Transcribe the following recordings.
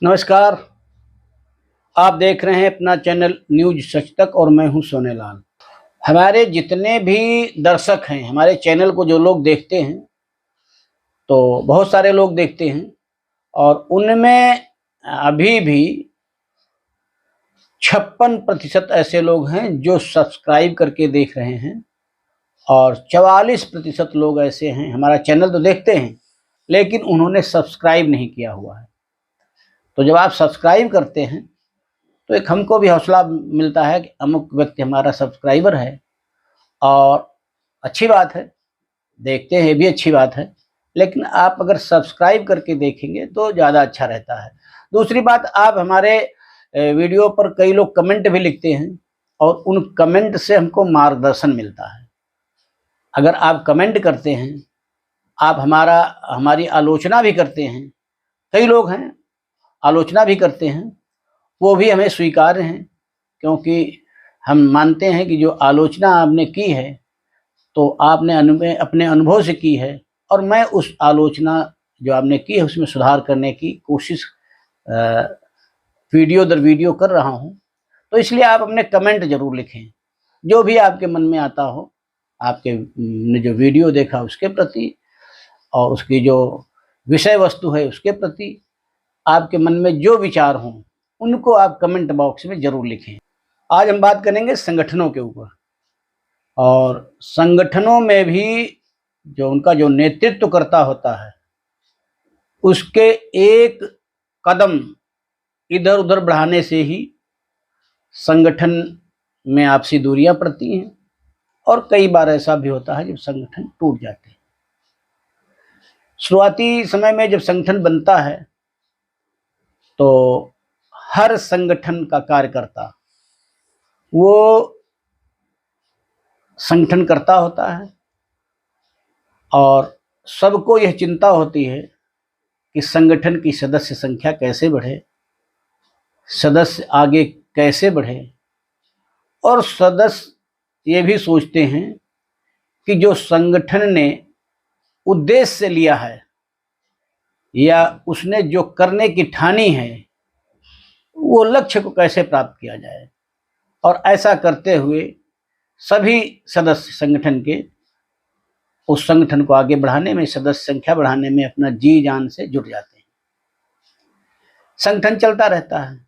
नमस्कार। आप देख रहे हैं अपना चैनल न्यूज सच तक और मैं हूं सोनेलाल। हमारे जितने भी दर्शक हैं, हमारे चैनल को जो लोग देखते हैं, तो बहुत सारे लोग देखते हैं और उनमें अभी भी 56% ऐसे लोग हैं जो सब्सक्राइब करके देख रहे हैं और 44% लोग ऐसे हैं, हमारा चैनल तो देखते हैं लेकिन उन्होंने सब्सक्राइब नहीं किया हुआ है। तो जब आप सब्सक्राइब करते हैं तो एक हमको भी हौसला मिलता है कि अमुक व्यक्ति हमारा सब्सक्राइबर है और अच्छी बात है, देखते हैं भी अच्छी बात है, लेकिन आप अगर सब्सक्राइब करके देखेंगे तो ज़्यादा अच्छा रहता है। दूसरी बात, आप हमारे वीडियो पर कई लोग कमेंट भी लिखते हैं और उन कमेंट से हमको मार्गदर्शन मिलता है। अगर आप कमेंट करते हैं, आप हमारी आलोचना भी करते हैं, कई लोग हैं आलोचना भी करते हैं, वो भी हमें स्वीकार्य हैं, क्योंकि हम मानते हैं कि जो आलोचना आपने की है तो आपने अपने अनुभव से की है और मैं उस आलोचना जो आपने की है उसमें सुधार करने की कोशिश वीडियो दर वीडियो कर रहा हूँ। तो इसलिए आप अपने कमेंट ज़रूर लिखें, जो भी आपके मन में आता हो, आपके ने जो वीडियो देखा उसके प्रति और उसकी जो विषय वस्तु है उसके प्रति आपके मन में जो विचार हों उनको आप कमेंट बॉक्स में ज़रूर लिखें। आज हम बात करेंगे संगठनों के ऊपर, और संगठनों में भी जो उनका जो नेतृत्व करता होता है उसके एक कदम इधर उधर बढ़ाने से ही संगठन में आपसी दूरियां पड़ती हैं और कई बार ऐसा भी होता है जब संगठन टूट जाते हैं। शुरुआती समय में जब संगठन बनता है तो हर संगठन का कार्यकर्ता वो संगठन करता होता है और सबको यह चिंता होती है कि संगठन की सदस्य संख्या कैसे बढ़े, सदस्य आगे कैसे बढ़े, और सदस्य ये भी सोचते हैं कि जो संगठन ने उद्देश्य से लिया है या उसने जो करने की ठानी है वो लक्ष्य को कैसे प्राप्त किया जाए। और ऐसा करते हुए सभी सदस्य संगठन के उस संगठन को आगे बढ़ाने में, सदस्य संख्या बढ़ाने में अपना जी जान से जुट जाते हैं। संगठन चलता रहता है,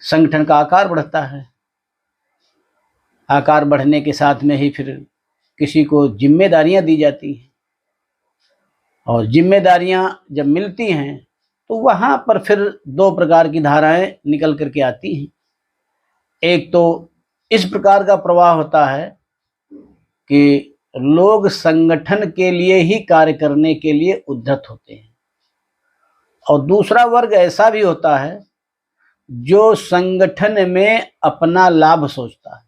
संगठन का आकार बढ़ता है, आकार बढ़ने के साथ में ही फिर किसी को जिम्मेदारियां दी जाती हैं और जिम्मेदारियां जब मिलती हैं तो वहां पर फिर दो प्रकार की धाराएं निकल करके आती हैं। एक तो इस प्रकार का प्रवाह होता है कि लोग संगठन के लिए ही कार्य करने के लिए उद्धत होते हैं, और दूसरा वर्ग ऐसा भी होता है जो संगठन में अपना लाभ सोचता है।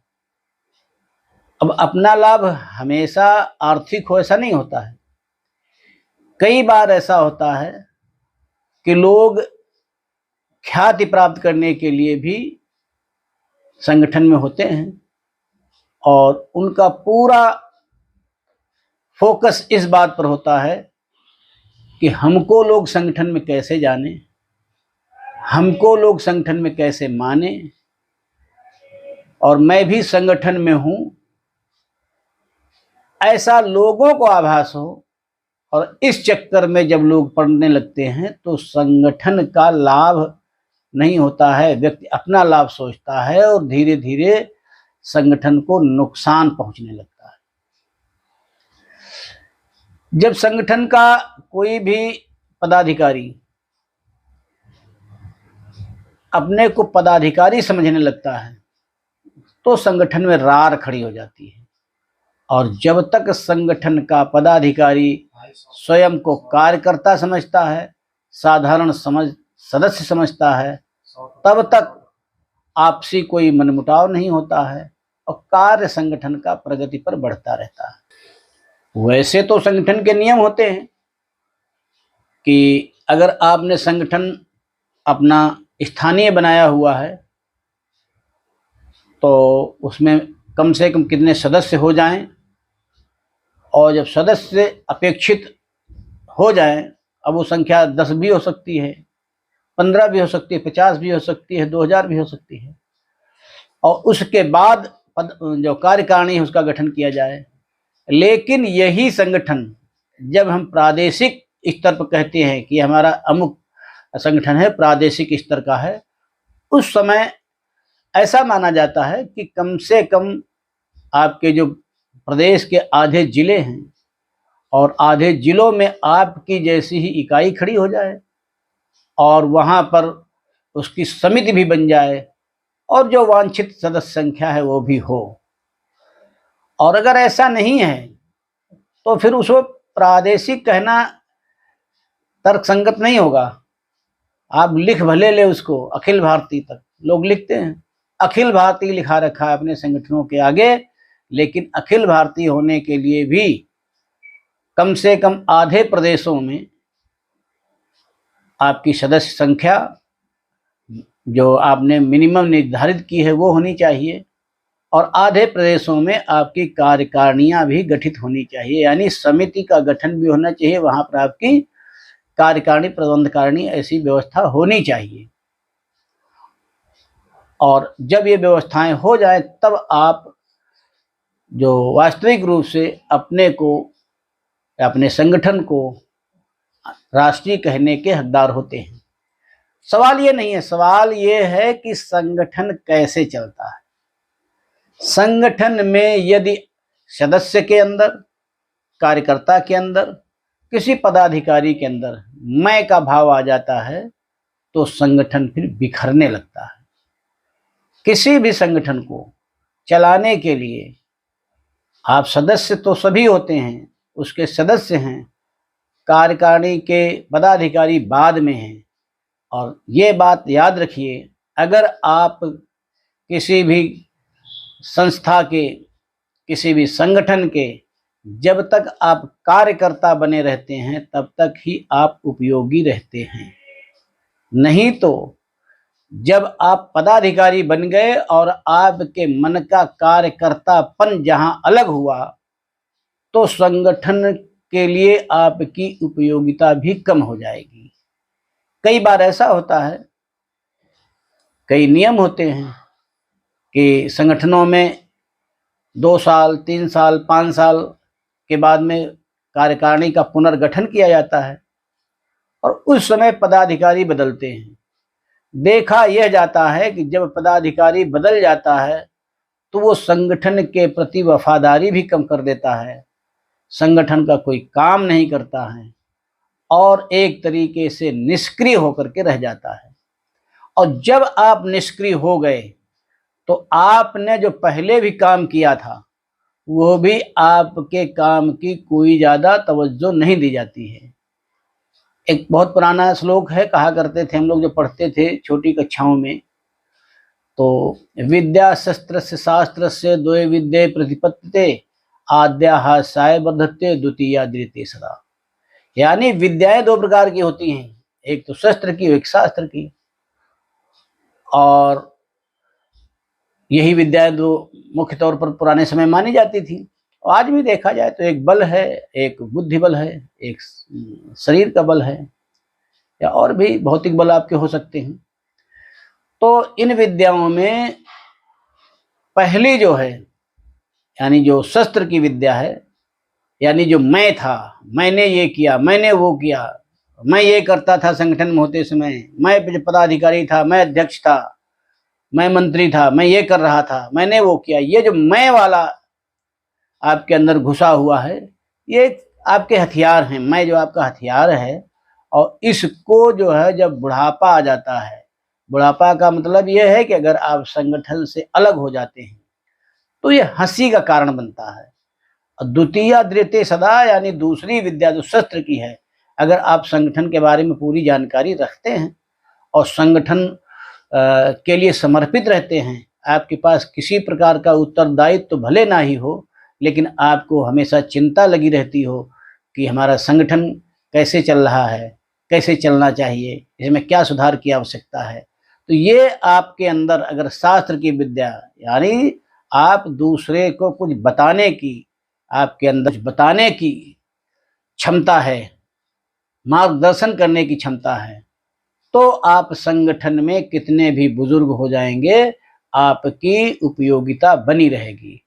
अब अपना लाभ हमेशा आर्थिक हो ऐसा नहीं होता है, कई बार ऐसा होता है कि लोग ख्याति प्राप्त करने के लिए भी संगठन में होते हैं और उनका पूरा फोकस इस बात पर होता है कि हमको लोग संगठन में कैसे जाने, हमको लोग संगठन में कैसे माने, और मैं भी संगठन में हूं, ऐसा लोगों को आभास हो। और इस चक्कर में जब लोग पढ़ने लगते हैं तो संगठन का लाभ नहीं होता है, व्यक्ति अपना लाभ सोचता है और धीरे धीरे संगठन को नुकसान पहुंचने लगता है। जब संगठन का कोई भी पदाधिकारी अपने को पदाधिकारी समझने लगता है तो संगठन में रार खड़ी हो जाती है, और जब तक संगठन का पदाधिकारी स्वयं को कार्यकर्ता समझता है, साधारण सदस्य समझता है, तब तक आपसी कोई मनमुटाव नहीं होता है और कार्य संगठन का प्रगति पर बढ़ता रहता है। वैसे तो संगठन के नियम होते हैं कि अगर आपने संगठन अपना स्थानीय बनाया हुआ है तो उसमें कम से कम कितने सदस्य हो जाएं, और जब सदस्य अपेक्षित हो जाएं, अब वो संख्या 10 भी हो सकती है, 15 भी हो सकती है, 50 भी हो सकती है, 2000 भी हो सकती है, और उसके बाद जो कार्यकारिणी है उसका गठन किया जाए। लेकिन यही संगठन जब हम प्रादेशिक स्तर पर कहते हैं कि हमारा अमुक संगठन है, प्रादेशिक स्तर का है, उस समय ऐसा माना जाता है कि कम से कम आपके जो प्रदेश के आधे जिले हैं और आधे जिलों में आपकी जैसी ही इकाई खड़ी हो जाए और वहां पर उसकी समिति भी बन जाए और जो वांछित सदस्य संख्या है वो भी हो। और अगर ऐसा नहीं है तो फिर उसको प्रादेशिक कहना तर्कसंगत नहीं होगा। आप लिख भले ले उसको अखिल भारतीय तक, लोग लिखते हैं अखिल भारतीय लिखा रखा है अपने संगठनों के आगे, लेकिन अखिल भारतीय होने के लिए भी कम से कम आधे प्रदेशों में आपकी सदस्य संख्या जो आपने मिनिमम निर्धारित की है वो होनी चाहिए, और आधे प्रदेशों में आपकी कार्यकारिणियां भी गठित होनी चाहिए, यानी समिति का गठन भी होना चाहिए, वहां पर आपकी कार्यकारिणी प्रबंधकारिणी ऐसी व्यवस्था होनी चाहिए। और जब ये व्यवस्थाएं हो जाए तब आप जो वास्तविक रूप से अपने को, अपने संगठन को राष्ट्रीय कहने के हकदार होते हैं। सवाल ये नहीं है, सवाल ये है कि संगठन कैसे चलता है। संगठन में यदि सदस्य के अंदर, कार्यकर्ता के अंदर, किसी पदाधिकारी के अंदर मैं का भाव आ जाता है तो संगठन फिर बिखरने लगता है। किसी भी संगठन को चलाने के लिए आप सदस्य तो सभी होते हैं, उसके सदस्य हैं, कार्यकारिणी के पदाधिकारी बाद में हैं। और ये बात याद रखिए, अगर आप किसी भी संस्था के, किसी भी संगठन के जब तक आप कार्यकर्ता बने रहते हैं तब तक ही आप उपयोगी रहते हैं। नहीं तो जब आप पदाधिकारी बन गए और आपके मन का कार्यकर्तापन जहां अलग हुआ तो संगठन के लिए आपकी उपयोगिता भी कम हो जाएगी। कई बार ऐसा होता है, कई नियम होते हैं कि संगठनों में 2 साल, 3 साल, 5 साल के बाद में कार्यकारिणी का पुनर्गठन किया जाता है और उस समय पदाधिकारी बदलते हैं। देखा यह जाता है कि जब पदाधिकारी बदल जाता है तो वो संगठन के प्रति वफादारी भी कम कर देता है, संगठन का कोई काम नहीं करता है और एक तरीके से निष्क्रिय होकर के रह जाता है। और जब आप निष्क्रिय हो गए तो आपने जो पहले भी काम किया था वो भी आपके काम की कोई ज्यादा तवज्जो नहीं दी जाती है। एक बहुत पुराना श्लोक है, कहा करते थे हम लोग जो पढ़ते थे छोटी कक्षाओं में, तो विद्या शस्त्र से शास्त्र से द्वे विद्ये प्रतिपत्ते आद्या साय बद्धते द्वितीया द्वितीय सदा। यानी विद्याएं 2 प्रकार की होती हैं, एक तो शस्त्र की, एक शास्त्र की। और यही विद्याएं 2 मुख्य तौर पर पुराने समय मानी जाती थी। और आज भी देखा जाए तो एक बल है, एक बुद्धि बल है, एक शरीर का बल है, या और भी भौतिक बल आपके हो सकते हैं। तो इन विद्याओं में पहली जो है, यानी जो शस्त्र की विद्या है, यानी जो मैं था, मैंने ये किया, मैंने वो किया, मैं ये करता था संगठन में होते समय, मैं पदाधिकारी था, मैं अध्यक्ष था, मैं मंत्री था, मैं ये कर रहा था, मैंने वो किया, ये जो मैं वाला आपके अंदर घुसा हुआ है, ये आपके हथियार हैं। मैं जो आपका हथियार है, और इसको जो है जब बुढ़ापा आ जाता है, बुढ़ापा का मतलब ये है कि अगर आप संगठन से अलग हो जाते हैं तो ये हंसी का कारण बनता है। द्वितीय द्वितीय सदा, यानी दूसरी विद्या जो शस्त्र की है, अगर आप संगठन के बारे में पूरी जानकारी रखते हैं और संगठन के लिए समर्पित रहते हैं, आपके पास किसी प्रकार का उत्तरदायित्व तो भले ना ही हो, लेकिन आपको हमेशा चिंता लगी रहती हो कि हमारा संगठन कैसे चल रहा है, कैसे चलना चाहिए, इसमें क्या सुधार की आवश्यकता है। तो ये आपके अंदर अगर शास्त्र की विद्या, यानी आप दूसरे को कुछ बताने की, आपके अंदर बताने की क्षमता है, मार्गदर्शन करने की क्षमता है, तो आप संगठन में कितने भी बुजुर्ग हो जाएंगे, आपकी उपयोगिता बनी रहेगी।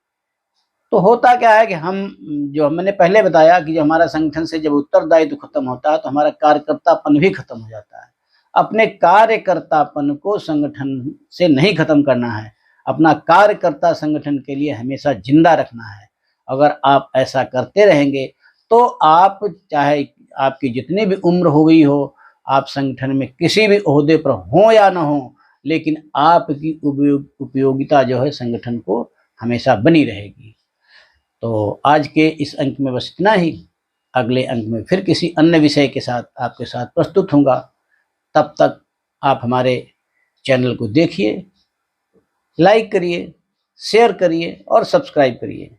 तो होता क्या है कि हम, जो मैंने पहले बताया कि जो हमारा संगठन से जब उत्तरदायित्व खत्म होता है तो हमारा कार्यकर्तापन भी खत्म हो जाता है। अपने कार्यकर्तापन को संगठन से नहीं खत्म करना है, अपना कार्यकर्ता संगठन के लिए हमेशा जिंदा रखना है। अगर आप ऐसा करते रहेंगे तो आप, चाहे आपकी जितनी भी उम्र हो गई हो, आप संगठन में किसी भी ओहदे पर हो या ना हो, लेकिन आपकी उपयोगिता जो है संगठन को हमेशा बनी रहेगी। तो आज के इस अंक में बस इतना ही। अगले अंक में फिर किसी अन्य विषय के साथ आपके साथ प्रस्तुत होऊंगा। तब तक आप हमारे चैनल को देखिए, लाइक करिए, शेयर करिए और सब्सक्राइब करिए।